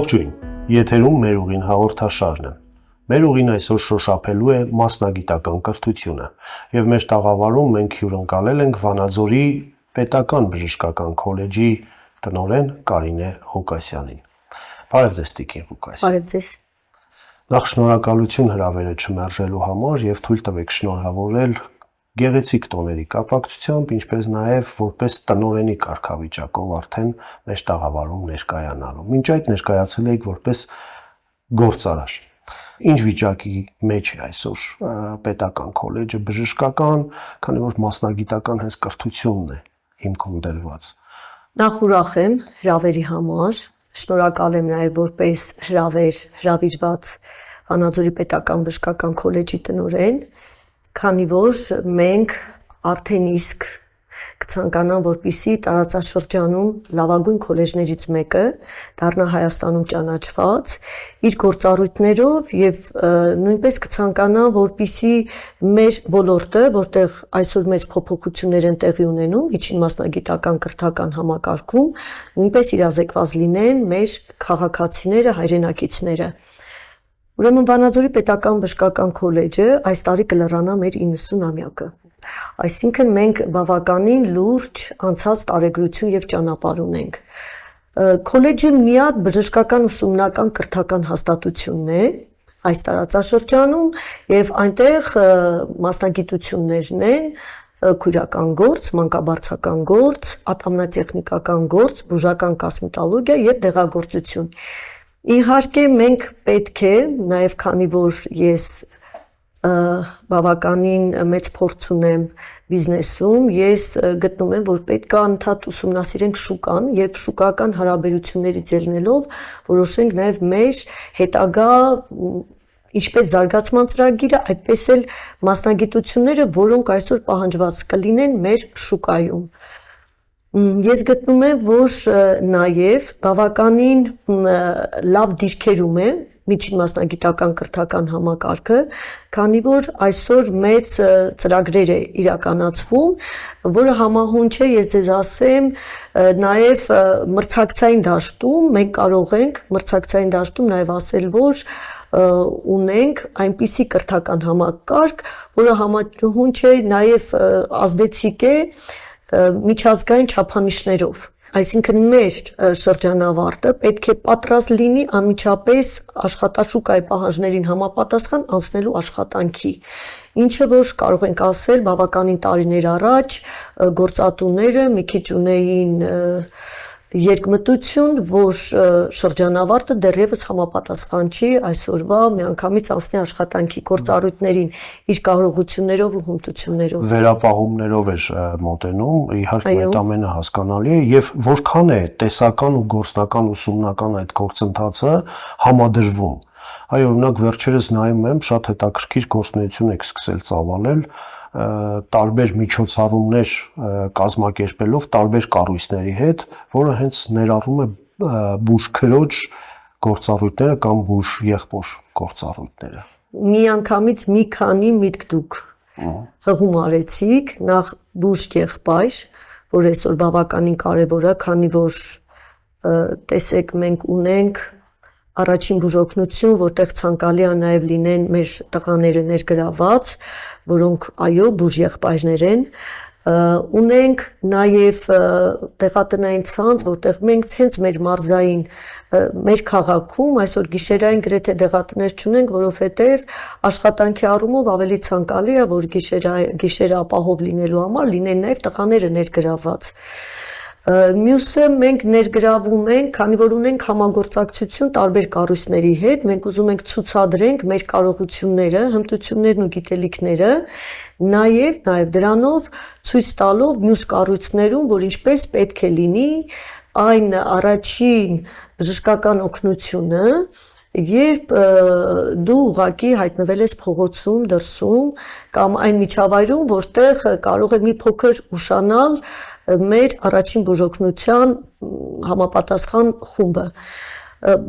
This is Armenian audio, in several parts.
Ողջույն, եթերում մեր ուղին հաղորդաշարն է։ Մեր ուղին այսօր շոշափելու է մասնագիտական կրթությունը, եւ մեր տաղավարում մենք հյուրընկալել ենք Վանաձորի պետական բժշկական քոլեջի տնօրեն Կարինե Ղուկասյանին։ Բարև ձեզ, Տիկին Ղուկասյան։ Բարև ձեզ։ Նախ շնորհակալություն հրավերը չմերժելու համար եւ թույլ տվեք շնորհավորել գեղեցիկ տոների կապակցությամբ, ինչպես նաև որպես տնօրենի կարգավիճակով արդեն մեր տաղավարում ներկայանալու։ Մինչ այդ ներկայացել եք որպես գործարար։ Ինչ վիճակի մեջ է այսօր պետական քոլեջը բժշկական, քանի որ մասնագիտական հենց կրթությունն է հիմքում դրված։ Նախ ուրախ եմ հրավերի համար, շնորհակալ եմ նաև որպես հրավիրված Վանաձորի պետական բժշկական քոլեջի տնօրեն, քանի որ մենք արդեն իսկ կցանկանամ, որպեսզի տարածաշրջանում լավագույն քոլեջներից մեկը դառնա Հայաստանում ճանաչված իր գործառույթներով եւ նույնպես կցանկանամ, որպեսզի մեր ոլորտը, որտեղ այսօր մեծ փոփոխություններ են տեղի ունենում միջին մասնագիտական կրթական համակարգում, նույնպես իրազեկված լինեն մեր քաղաքացիները, հայրենակիցները։ Ուրեմն Վանաձորի պետական բժշկական քոլեջը այս տարի կլրանա մեր 90-ամյակը։ Այսինքն մենք բավականին լուրջ անցած տարեգրություն եւ ճանապարհ ունենք։ Քոլեջը միակ բժշկական ուսումնական կրթական հաստատությունն է այս տարածաշրջանում եւ այնտեղ մասնագիտություններն են քույրական գործ, մանկաբարձական գործ, ատամնատեխնիկական գործ, բուժական կոսմետոլոգիա եւ դեղագործություն։ Իհարկե մենք պետք է նաեւ քանի որ ես բավականին մեծ փորձ ունեմ բիզնեսում, ես գտնում եմ, որ պետք է անդադ ուսումնասիրենք շուկան եւ շուկական հարաբերություններից ելնելով որոշենք նաեւ մեր հետագա ինչպես զարգացման ծրագիրը, այդպես էլ մասնագիտությունները, որոնք այսօր պահանջված կլինեն մեր շուկայում։ Ես գտնում եմ, որ նաև բավականին լավ դիրքերում է միջին մասնագիտական կրթական համակարգը, քանի որ այսօր մեծ ծրագրեր է իրականացվում, որը համահունչ է, ես ձեզ ասեմ, նաև մրցակցային դաշտում մենք կարող ենք մրցակցային դաշտում նաև ասել, որ ունենք այնպիսի կրթական համակարգ, որը համահունչ է նաև ազդեցիկ է միջազգային չափանիշներով, այսինքն մեր շրջանավարտը պետք է պատրաստ լինի անմիջապես աշխատաշուկայի պահանջներին համապատասխան անցնելու աշխատանքի, ինչը որ կարող ենք ասել բավականին տարիներ առաջ գործատուները մի քիչ ունեին երկմտություն, որ շրջանավարտը դեռևս համապատասխան չի այսօրվա միանգամից անցնի աշխատանքի գործառույթներին իր կարողություններով ու հմտություններով։ Վերապահումներով էր մոտենում, իհարկե այդ ամենը հասկանալի է եւ որքան է տեսական ու գործնական ուսումնական այդ գործընթացը համադրվում։ Այո, օրինակ վերջերս նայում եմ, շատ հետաքրքիր գործունեություն եք սկսել ծավալել տարբեր միջոցառումներ կազմակերպելով տարբեր կառույցների հետ, որը հենց ներառում է բուժքրոջ գործառույթները կամ բուժ-եղբոր գործառույթները։ Միանգամից մի քանի միտք դուք հղում արեցիք, նախ բուժ-եղբայր, որ այսօր բավականին կարևոր է, քանի որ տեսեք մենք ունենք առաջին բուժօգնություն, որտեղ ցանկալի է նաև լինեն մեր տղաները ներգրաված, որոնք այո բուժ-եղբայրներ են, ունենք նաև տեղատնային ցանց, որտեղ մենք հենց մեր մարզային մեր քաղաքում այսօր գիշերային գրեթե դեղատներ չունենք, որովհետև աշխատանքի առումով ավելի ցանկալի է, որ գիշերը ապահով լինելու համար լինեն նաև տղաները ներգրաված։ Մյուսը մենք ներգրավում ենք, քանի որ ունենք համագործակցություն տարբեր կառույցների հետ, մենք ուզում ենք ցուցադրենք մեր կարողությունները, հմտություններն ու գիտելիքները, նաև դրանով ցույց տալով մյուս կառույցներում, որ ինչպես պետք է լինի այն առաջին բժշկական օգնությունը, երբ դու ուղղակի հայտնվել ես փողոցում, դրսում կամ այն միջավայրում, որտեղ կարող է մի փոքր ուշանալ մեր առաջին բուժօգնության համապատասխան խումբը։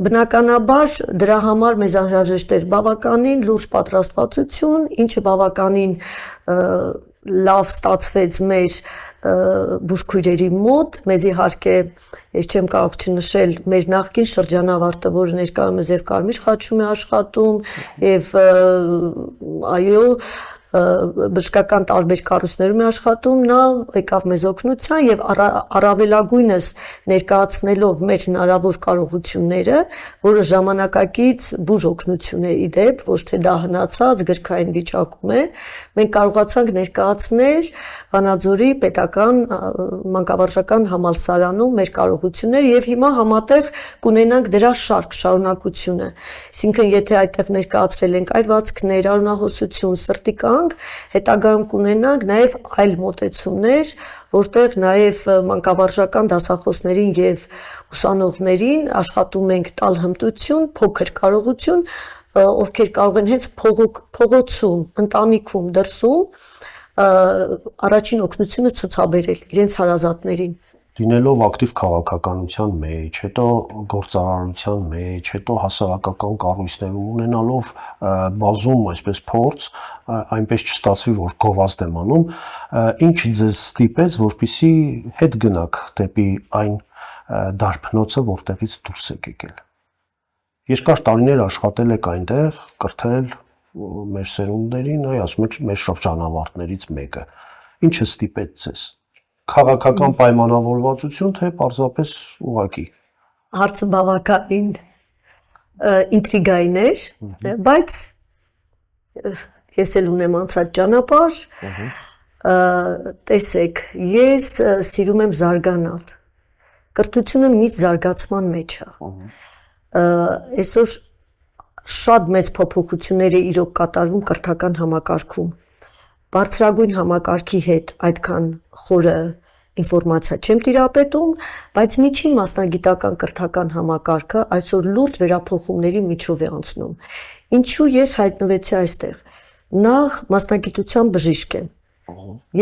Բնականաբար դրա համար մեզ անհրաժեշտ էր բավականին լուրջ պատրաստվածություն, ինչը բավականին լավ ստացվեց մեր բուժքույրերի մոտ, մեզ իհարկե ես չեմ կարող չնշել մեր նախկին շրջանավարտը, որը ներկայումս եւ Կարմիր խաչում է աշխատում եւ այո բժշկական տարբեր կառույցներում է աշխատում, նա եկավ մեզ օգնության եւ առավելագույնս ներկայացնելով մեր հնարավոր կարողությունները, որը ժամանակակից բուժօգնություն է իդեպ, ոչ թե դա հնացած գրքային վիճակում է, մենք կարողացանք ներկայացնել Վանաձորի պետական մանկավարժական համալսարանում մեր կարողությունները եւ հիմա համատեղ կունենանք դրա շարունակությունը։ Այսինքն, եթե այդտեղ ներկայացրել ենք այրվածքներ, արյունահոսություն, սրտի կանգ, հետագայում կունենանք նաեւ այլ մոտեցումներ, որտեղ նաեւ մանկավարժական դասախոսներին եւ ուսանողներին աշխատում ենք տալ հմտություն, փոքր կարողություն, ովքեր կարող են հենց փողոցում, ընտանիքում, դրսում առաջին օգնությունը ցուցաբերել իրենց հարազատներին։ Դինելով ակտիվ քաղաքականության մեջ, հետո գործարարության մեջ, հետո հասարակական կառույցներում ունենալով բազում այսպես փորձ, այնպես չստացվի, որ գովազդ եմ անում, ինչ ձեզ ստիպեց, որպեսզի հետ գնաք դեպի այն դարբնոցը, որտեղից դուրս եք եկել։ Երկար տարիներ աշխատել եք այնտեղ, կրթել մեր սերունդներին, այ ասում եք մեր շրջանավարտներից մեկը։ Ինչը ստիպեց ձեզ։ Քաղաքական պայմանավորվածություն, թե պարզապես ուղղակի։ Հարցը բավականին ինտրիգային էր, բայց ես էլ ունեմ անցած ճանապարհ, տեսեք, ես սիրում եմ զարգանալ։ Կրթությունը միշտ զարգացման մեջ է։ Այսօր շատ մեծ փոփոխություններ է իրոք կատարվում կրթական համակարգում։ Բարձրագույն համակարգի հետ այդքան խորը ինֆորմացիա չեմ տիրապետում, բայց միջին մասնագիտական կրթական համակարգը այսօր լուրջ վերափոխումների միջով է անցնում։ Ինչու ես հայտնվեցի այստեղ։ Նախ մասնագիտության բժիշկ եմ։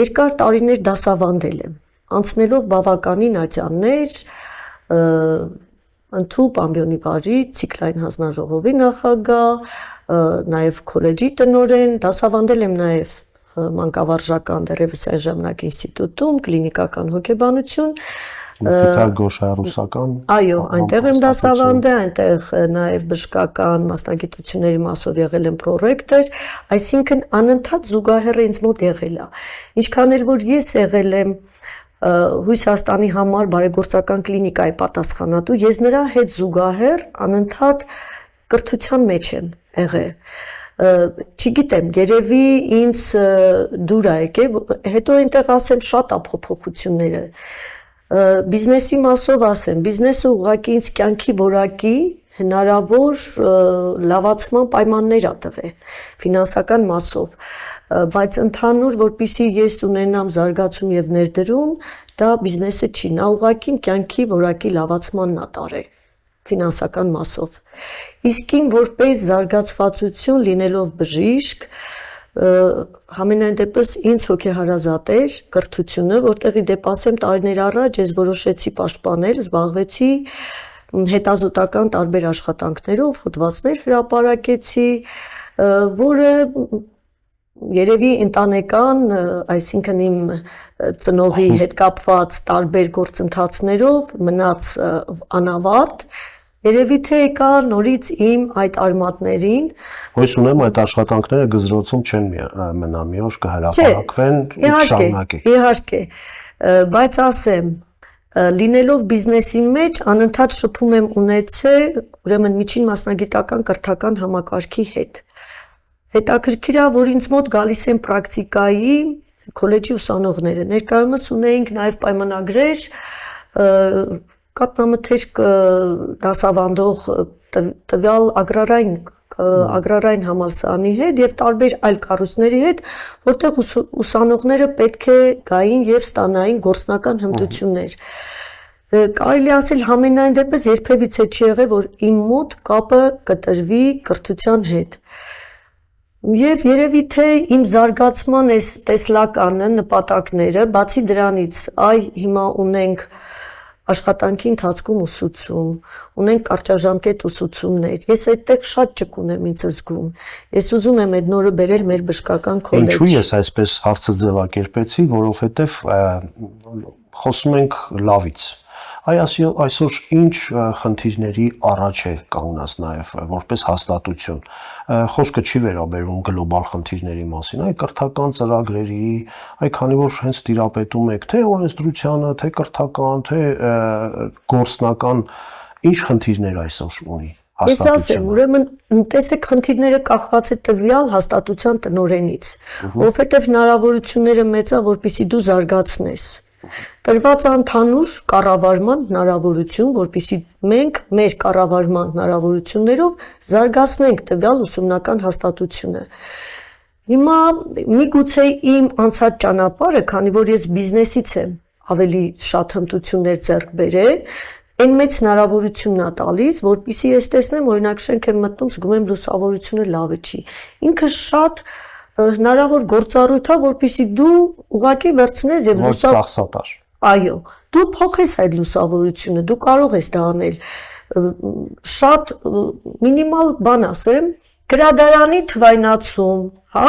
Երկար տարիներ դասավանդել եմ, անցնելով բավականին ատյաններ, ընդհուպ ամբիոնի վարի, ցիկլային հանձնաժողովի նախագահ, նաև քոլեջի տնօրեն, դասավանդել եմ նաև մանկավարժական դեռևս այն ժամանակ ինստիտուտում, կլինիկական հոգեբանություն, Փիթագորշահռուսական։ Այո, այնտեղ եմ դասավանդել, այնտեղ նաև բժշկական մասնագիտությունների մասով եղել եմ պրոռեկտոր, այսինքն անընդհատ զուգահեռ ինձ մոտ եղել է։ Ինչքան էլ որ ես եղել եմ Հույսաստանի համար բարեգործական կլինիկայի պատասխանատու, ես նրա հետ զուգահեռ անընդհատ կրթության մեջ եմ եղել։ Չգիտեմ, երևի ինձ դուր է եկել, հետո այնտեղ ասեմ շատ փոփոխությունները։ Բիզնեսի մասով ասեմ, բիզնեսը ուղղակի ինձ կյանքի որակի հնարավոր լավացման պայմաններ ա տվել ֆինանսական մասով, բայց ընդհանուր որպեսզի ես ունենամ զարգացում եւ ներդրում, դա բիզնեսը չի, նա ուղղակի կյանքի որակի լավացմանն ա տարել ֆինանսական մասով։ Իսկ ին որպես զարգացվածություն լինելով բժիշկ, համենայն դեպս ինձ հոգեհարազատ էր կրթությունը, որտեղի դեպ ասեմ տարիներ առաջ ես որոշեցի պաշտպանել, զբաղվեցի հետազոտական տարբեր աշխատանքներով, հոդվածներ հրապարակեցի, որը երևի ընտանեկան, այսինքն իմ ծնողի հետ կապված տարբեր գործընթացներով մնաց անավարտ, երևի թե եկա նորից իմ այդ արմատներին։ Հույս ունեմ այդ աշխատանքները գզրոցում չեն մնա, մի օր կհրապարակվեն ու կշարունակեք։ Իհարկե, բայց ասեմ, լինելով բիզնեսի մեջ անընդհատ շփում եմ ունեցել, ուրեմն միջին մասնագիտական կրթական համակարգի հետ։ Հետաքրքիր է, որ ինձ մոտ գալիս են պրակտիկայի քոլեջի ուսանողները։ Ներկայումս ունեինք նաև պայմանագրեր կատնամթերք դասավանդող տվյալ agrarային համալսարանի հետ եւ տարբեր այլ կառույցների հետ, որտեղ ուսանողները պետք է գային եւ ստանային գործնական հմտություններ։ Կարելի ասել համենայն դեպս երբևիցե չի եղել, որ իմ մոտ կապը կտրվի կրթության հետ։ Եվ երևի թե իմ զարգացման այս տեսլականը, նպատակները, բացի դրանից, այ հիմա ունենք աշխատանքի ընթացքում ուսուցում, ունենք կարճաժամկետ ուսուցումներ։ Ես այդտեղ շատ ճկուն եմ ինձ զգում։ Ես ուզում եմ այդ նորը բերել մեր բժշկական քոլեջ։ Ինչու ես այսպես հարցը ձևակերպեցի, որովհետև խոսում ենք լավից։ Այսօր ինչ խնդիրների առաջ է կանգնած նաև որպես հաստատություն։ Խոսքը չի վերաբերվում գլոբալ խնդիրների մասին, այլ կրթական ծրագրերի, այ քանի որ հենց տիրապետում եք թե օրենսդրությանը, թե կրթական, թե գործնական, ինչ խնդիրներ այսօր ունի Ես ասեմ, ուրեմն տեսեք խնդիրները կախված է տվյալ հաստատության տնօրենից, որովհետև հնարավորությունները մեծ է, որպեսզի դու զարգացնես։ Տրված ընդհանուր կառավարման հնարավորություն, որպեսզի մենք մեր կառավարման հնարավորություններով զարգացնենք տվյալ ուսումնական հաստատությունը։ Հիմա միգուցե իմ անցած ճանապարհը, քանի որ ես բիզնեսից եմ ավելի շատ հմտություններ ձեռք բերել, այն մեծ հնարավորությունն է տալիս, որպեսզի ես տեսնեմ, օրինակ շենք եմ մտնում, զգում եմ լուսավորությունը լավը չի։ Ինքը շատ հնարավոր գործառույթ է, որպեսզի դու ուղղակի վերցնես եւ ծախսատար։ Այո, դու փոխես այդ լուսավորությունը, դու կարող ես դա անել։ Շատ մինիմալ բան ասեմ, գրադարանի թվայնացում, հա,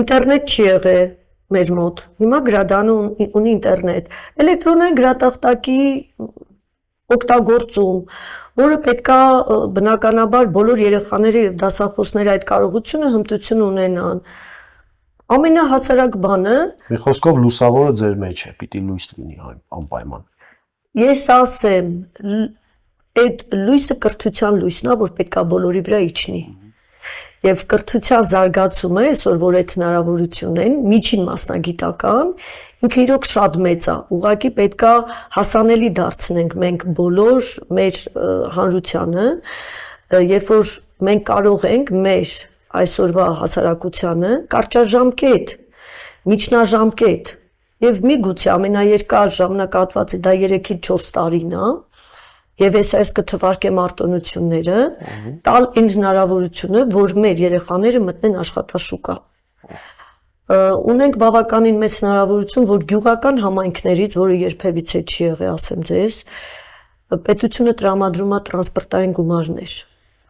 ինտերնետ չի եղել մեր մոտ։ Հիմա գրադարանը ունի ինտերնետ։ Էլեկտրոնային գրատախտակի օգտագործում, որը պետքա բնականաբար բոլոր երեխաները եւ դասախոսները այդ կարողությունը հմտություն ունենան։ Ամենահասարակ բանը մի խոսքով լուսավորը ձեր մեջ է, պիտի լույս լինի անպայման։ Ես ասեմ, այդ լույսը կրթության լույսն է, որ պետքա բոլորի վրա իջնի։ Եվ կրթության զարգացումը, այսօր որ այդ հնարավորությունն են, միջին մասնագիտական, ինքը իրոք շատ մեծ է, ուղղակի պետքա հասանելի դարձնենք մենք բոլոր մեր հանրությանը, երբ որ մենք կարող ենք մեր այսօրվա հասարակությանը կարճաժամկետ, միջնաժամկետ եւ միգուցե ամենաերկար ժամանակահատվածը դա 3-ից 4 տարին է, եւ ես կթվարկեմ արտոնությունները, տալ այն հնարավորությունը, որ մեր երեխաները մտնեն աշխատաշուկա։ Ունենք բավականին մեծ հնարավորություն, որ գյուղական համայնքներից, որը երբևիցե չի եղել, ասեմ ձեզ, պետությունը տրամադրում է տրանսպորտային գումարներ,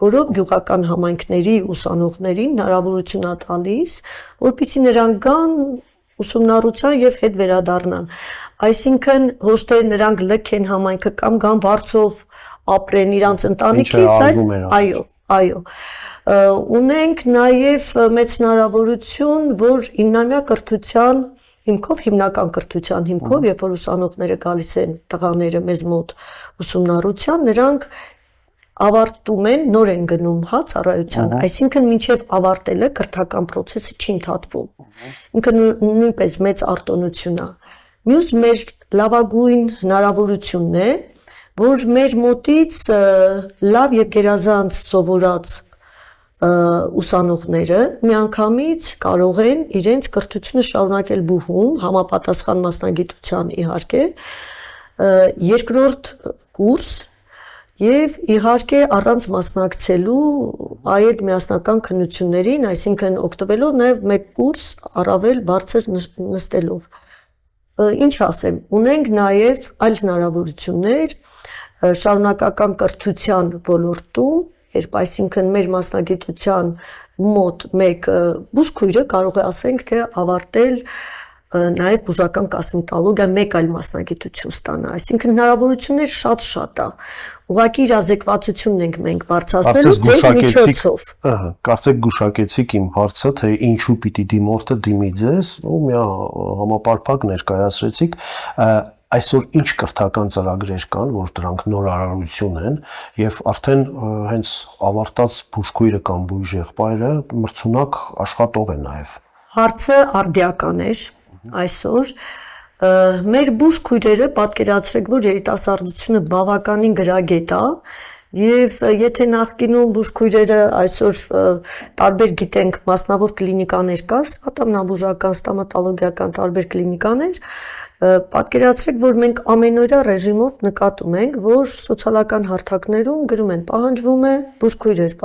որով գյուղական համայնքների ուսանողներին հնարավորություն է տալիս, որպեսզի նրանք գան ուսումնառության եւ հետ վերադառնան։ Այսինքն ոչ թե նրանք լքեն համայնքը կամ գան վարձով ապրեն իրանց ընտանիքից, այո։ Ունենք նաեւ մեծ հնարավորություն, որ 9-ամյա կրթության հիմքով, հիմնական կրթության հիմքով, երբ որ ուսանողները գալիս են տղաները մեզ մոտ ուսումնառության, նրանք ավարտում են, նոր են գնում, հա, ծառայության, այսինքն մինչև ավարտելը կրթական process-ը չի ընդհատվում։ Ինքը նույնպես մեծ արտոնություն է։ Մյուս մեր լավագույն հնարավորությունն է, որ մեր մոտից լավ եւ գերազանց սովորած ուսանողները միանգամից կարող են իրենց կրթությունը շարունակել բուհում, համապատասխան մասնագիտության իհարկե, երկրորդ կուրս Եվ իհարկե առանց մասնակցելու այդ միասնական քննություններին, այսինքն օգտվելով նաև մեկ կուրս առավել բարձր նստելով։ Ինչ ասեմ, ունենք նաև այլ հնարավորություններ շարունակական կրթության ոլորտում, երբ այսինքն մեր մասնագիտության մոտ մեկ բուժքույրը կարող է ասենք թե ավարտել նաև բուժական կոսմետոլոգիա մեկ այլ մասնագիտություն ստանա, այսինքն հնարավորություններ շատ է։ Ուղղակի իրազեկվածությունն ենք մենք բարձրացնելու ձեր միջոցով։ Կարծեք գուշակեցիք իմ հարցը, թե ինչու պիտի դիմորդը դիմի ձեզ, ու մի համապարփակ ներկայացրեցիք, այսօր ինչ կրթական ծրագրեր կան, որ դրանք նորարարություն են, եւ արդեն հենց ավարտած բուժքույրը կամ բույժեղբայրը մրցունակ աշխատող է նաև։ Հարցը արդիական էր այսօր մեր բուժքույրերը պատկերացրեք, որ երիտասարդությունը բավականին գրագետ է եւ եթե նախկինում բուժքույրերը այսօր տարբեր գիտենք մասնավոր կլինիկաներ կա, ստամնաբուժական, ստոմատոլոգիական տարբեր կլինիկաներ, պատկերացրեք, որ մենք ամենօրյա ռեժիմով նկատում ենք, որ սոցիալական հարթակներում գրում են պահանջվում է բուժքույրեր,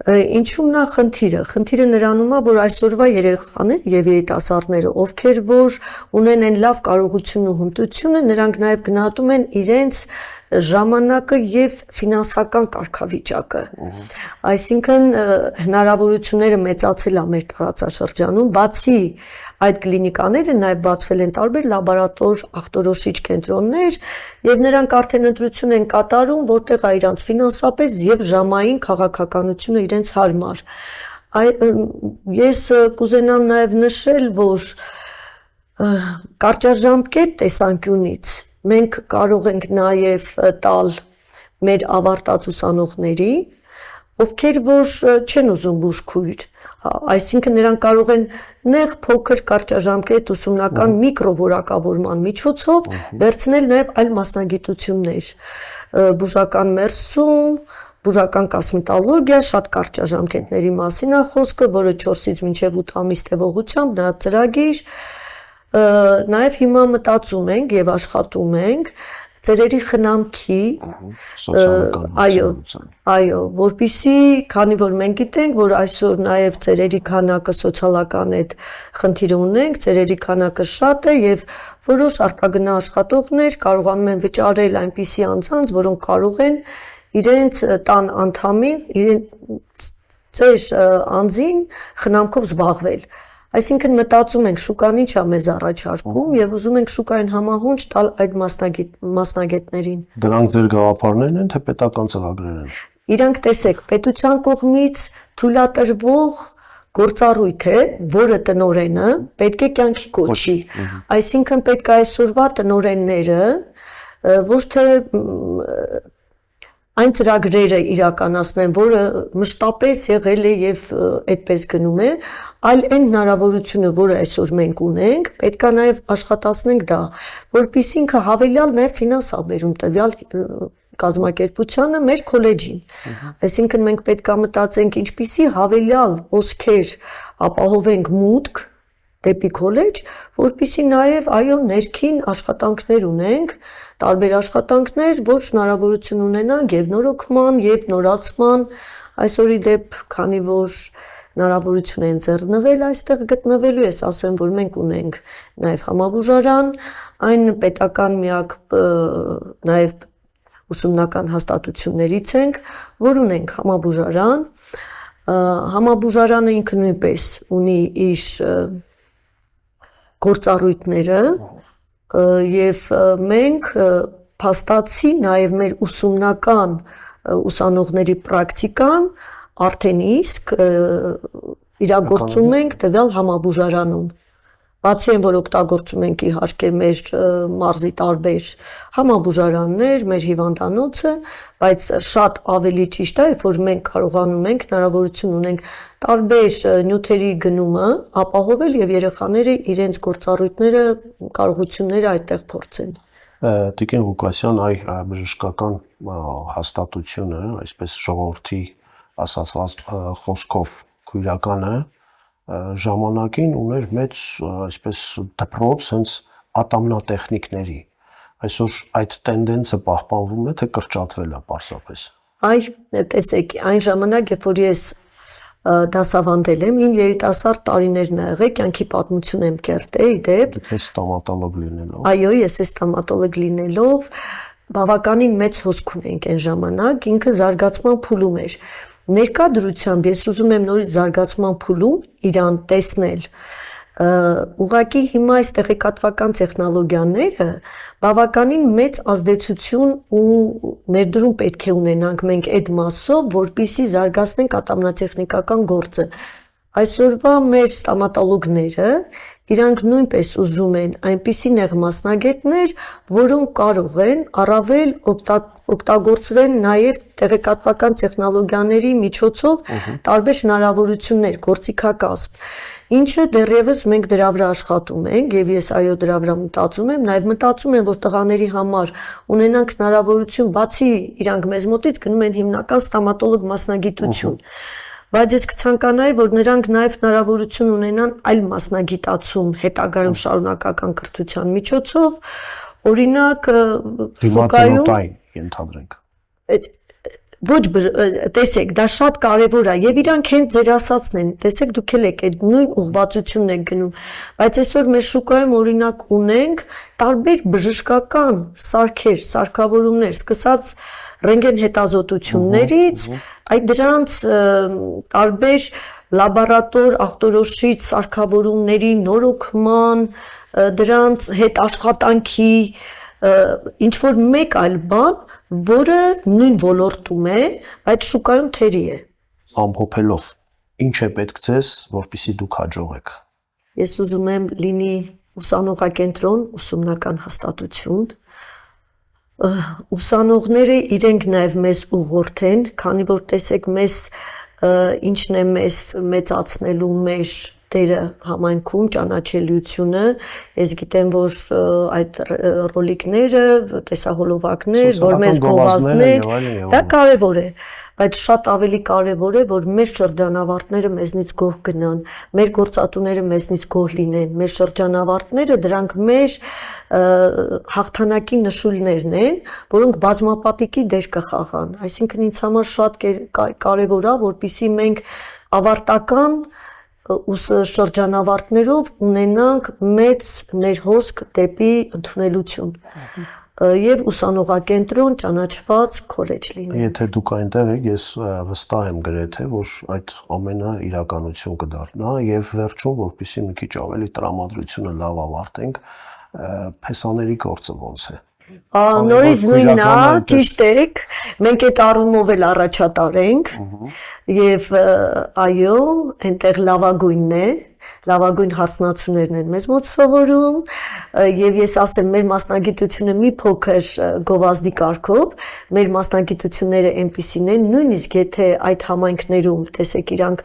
Ինչու՞մն է խնդիրը։ Խնդիրը նրանում է, որ այսօրվա երեխաներ եւ երիտասարդները, ովքեր որ ունեն այն լավ կարողությունն ու հմտությունը, նրանք նաեւ գնահատում են իրենց ժամանակը եւ ֆինանսական կարգավիճակը։ Այսինքն հնարավորությունները մեծացել է մեր տարածաշրջանում, բացի այդ կլինիկաները նաև բացվել են տարբեր լաբորատոր ախտորոշիչ կենտրոններ եւ նրանք արդեն ընտրություն են կատարում, որտեղ է իրանց ֆինանսապես եւ ժամային քաղաքականությունը իրենց հարմար։ Ես կուզենամ նաև նշել, որ կարճաժամկետ տեսանկյունից մենք կարող ենք նաև տալ մեր ավարտած ուսանողների, ովքեր որ չեն ուզում բուժքույր, այսինքն նրանք կարող են նեղ փոքր կարճաժամկետ ուսումնական միկրովորակավորման միջոցով վերցնել նաև այլ մասնագիտություններ, բուժական մերսում, բուժական կոսմետոլոգիա, շատ կարճաժամկետների մասին է խոսքը, որը 4-ից մինչև 8 ամիս տևողությամբ նա ծրագիր, նաև հիմա մտածում ենք եւ աշխատում ենք ծերերի խնամքի, այո, որպեսզի, քանի որ մենք գիտենք, որ այսօր նաև ծերերի քանակը սոցիալական այդ խնդիրը ունենք, ծերերի քանակը շատ է եւ որոշ արտագնա աշխատողներ կարողանում են վճարել այնպիսի անձանց, որոնք կարող են իրենց տան անդամի, ծեր անձին խնամքով զբաղվել։ Այսինքն մտածում ենք շուկան ինչ է մեզ առաջարկում եւ ուզում ենք շուկային համահունչ տալ այդ մասնագետներին։ Դրանք ձեր գաղափարներն են, թե պետական ծրագրեր են։ Իրանք տեսեք, պետության կողմից թույլատրվող գործառույթ է, որը տնօրենը պետք է կյանքի կոչի։ Այսինքն պետք է այսօրվա տնօրենները ոչ թե այն ծրագրերը իրականացնեն, որը մշտապես եղել է եւ այդպես գնում է, այլ այն հնարավորությունը, որը այսօր մենք ունենք, պետք է նաեւ աշխատացնենք դա, որպեսզի ինքը հավելյալ նաեւ ֆինանս բերում տվյալ կազմակերպությանը մեր քոլեջին։ Այսինքն մենք պետք է մտածենք ինչպիսի հավելյալ ոսկեր ապահովենք մուտք դեպի քոլեջ, որպեսզի նաեւ այո ներքին աշխատանքներ ունենք, տարբեր աշխատանքներ, որ հնարավորություն ունենան եւ նորոգման, եւ նորացման, այսօրի դեպ, քանի որ հնարավորություն են ձեռնվել այստեղ գտնվելու, ես ասեմ, որ մենք ունենք նաեւ համաբուժարան, այն պետական միակ նաեւ ուսումնական հաստատություններից ենք, որ ունենք համաբուժարան, համաբուժարանը ինքը նույնպես ունի իր գործառույթները եւ մենք փաստացի նաեւ մեր ուսումնական ուսանողների պրակտիկան արդեն իսկ իրագործում ենք տվյալ համաբուժարանում։ Բացի այն, որ օգտագործում ենք իհարկե մեր մարզի տարբեր համաբուժարաններ, մեր հիվանդանոցը, բայց շատ ավելի ճիշտ է, որ մենք կարողանում ենք, հնարավորություն ունենք տարբեր նյութերի գնումը ապահովել եւ երեխաները իրենց գործառույթները, կարողությունները այդտեղ փորձեն։ Տիկին Ղուկասյան, այ բժշկական հաստատությունը, այսպես ժողովրդի ասած խոսքով քույրականը ժամանակին ուներ մեծ այսպես դպրոց հենց ատամնատեխնիկների։ Այսօր այդ տենդենսը պահպանվում է, թե կրճատվել է պարզապես։ Տեսեք, այն ժամանակ, երբ որ ես դասավանդել եմ, իմ երիտասարդ տարիներն ա եղել, կյանքի պատմություն եմ կերտել, իդեպ։ Ես ստոմատոլոգ լինելով։ Այո, ես ստոմատոլոգ լինելով բավականին մեծ հոսք ունենք այն ժամանակ, ինքը զարգացման փուլում էր։ Ներկա դրությամբ ես ուզում եմ նորից զարգացման փուլում իրան տեսնել։ Ուղղակի հիմա այս տեղեկատվական տեխնոլոգիաները բավականին մեծ ազդեցություն ու ներդրում պետք է ունենանք մենք այդ մասով, որպեսզի զարգացնենք ատամնատեխնիկական գործը։ Այսօրվա մեր ստոմատոլոգները իրանք նույնպես ուզում են այնպիսի նեղ մասնագետներ, որոնք կարող են առավել օգտագործեն նաև տեղեկատվական տեխնոլոգիաների միջոցով տարբեր հնարավորություններ, գործիքակազմ, ինչը դեռևս մենք դրա վրա աշխատում ենք եւ ես այո դրա վրա մտածում եմ, նաև մտածում եմ, որ տղաների համար ունենանք հնարավորություն, բացի իրանք մեզ մոտից գնում են հիմնական ստոմատոլոգ մասնագիտություն, բայց ես կցանկանայի, որ նրանք նաև հնարավորություն ունենան այլ մասնագիտացում հետագայում շարունակական կրթության միջոցով, օրինակ շուկայում ենթադրենք։ ոչ տեսեք, դա շատ կարևոր է եւ իրանք հենց ձեր ասածն են, տեսեք դուք էլ եք այդ նույն ուղղվածությունն եք գնում, բայց այսօր մեր շուկայում օրինակ ունենք տարբեր բժշկական սարքեր, սարքավորումներ, սկսած ռենտգեն հետազոտություններից, այդ դրանց տարբեր լաբորատոր ախտորոշիչ սարքավորումների նորոգման, դրանց հետ աշխատանքի ինչ որ մեկ այլ բան, որը նույն ոլորտում է, բայց շուկայում թերի է։ Ամփոփելով, ինչ է պետք ձեզ, որպեսզի դուք հաջողեք։ Ես ուզում եմ լինի ուսանողակենտրոն, ուսումնական հաստատություն, ուսանողները իրենք նաև մեզ ուղղորդեն, քանի որ տեսեք մեզ ինչն է մեզ մեծացնելու մեր դերը համայնքում ճանաչելիությունը, ես գիտեմ, որ այդ ռոլիկները, տեսահոլովակներ, որ մեզ գովազդներ, դա կարևոր է, բայց շատ ավելի կարևոր է, որ մեր շրջանավարտները մեզնից գոհ գնան, մեր գործատուները մեզնից գոհ լինեն, մեր շրջանավարտները դրանք մեր հաղթանակի նշույլներն են, որոնք բազմապատիկի դեր կխաղան, այսինքն ինձ համար շատ կարևոր է, որպեսզի մենք ավարտական շրջանավարտներով ունենանք մեծ ներհոսք դեպի ընդունելություն եւ ուսանողակենտրոն ճանաչված քոլեջ լինի։ Եթե դուք այնտեղ եք, ես վստահ եմ գրեթե, որ այդ ամենը իրականություն կդառնա եւ վերջում, որպեսզի մի քիչ ավելի տրամադրությունը լավ ավարտենք, փեսաների գործը ոնց է։ Նորից նույնն է, ճիշտ եք, մենք այդ առումով էլ առաջատար ենք եւ այո, այնտեղ լավագույնն է, լավագույն հարցնացուներն են մեզ մոտ սովորում եւ ես ասեմ մեր մասնագիտությունը մի փոքր գովազդի կարգով, մեր մասնագիտությունները այնպիսին են, նույնիսկ եթե այդ համայնքներում, տեսեք իրանք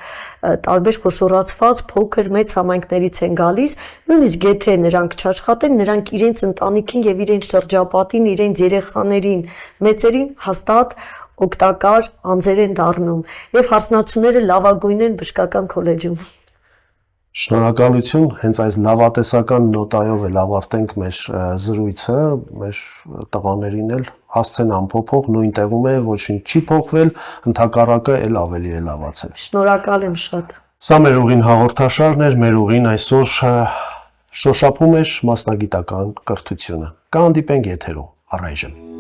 տարբեր խոշորացված փոքր մեծ համայնքներից են գալիս, նույնիսկ եթե նրանք չաշխատեն, նրանք իրենց ընտանիքին եւ իրենց շրջապատին, իրենց երեխաներին, մեծերին հաստատ օգտակար անձեր են դառնում եւ հարցնացուները լավագույնն են բժշկական քոլեջում։ Շնորհակալություն, հենց այս լավատեսական նոտայով էլ ավարտենք մեր զրույցը, մեր տղաներին էլ հասցեն ամփոփող նույն տեղում է, ոչինչ չի փոխվել, ընդհակառակը էլ ավելի է լավացել։ Շնորհակալ եմ շատ։ Սա մեր ուղին հաղորդաշարն էր, մեր ուղին այսօր շոշափում էր մասնագիտական կրթությունը։ Կհանդիպենք եթերում, առայժմ։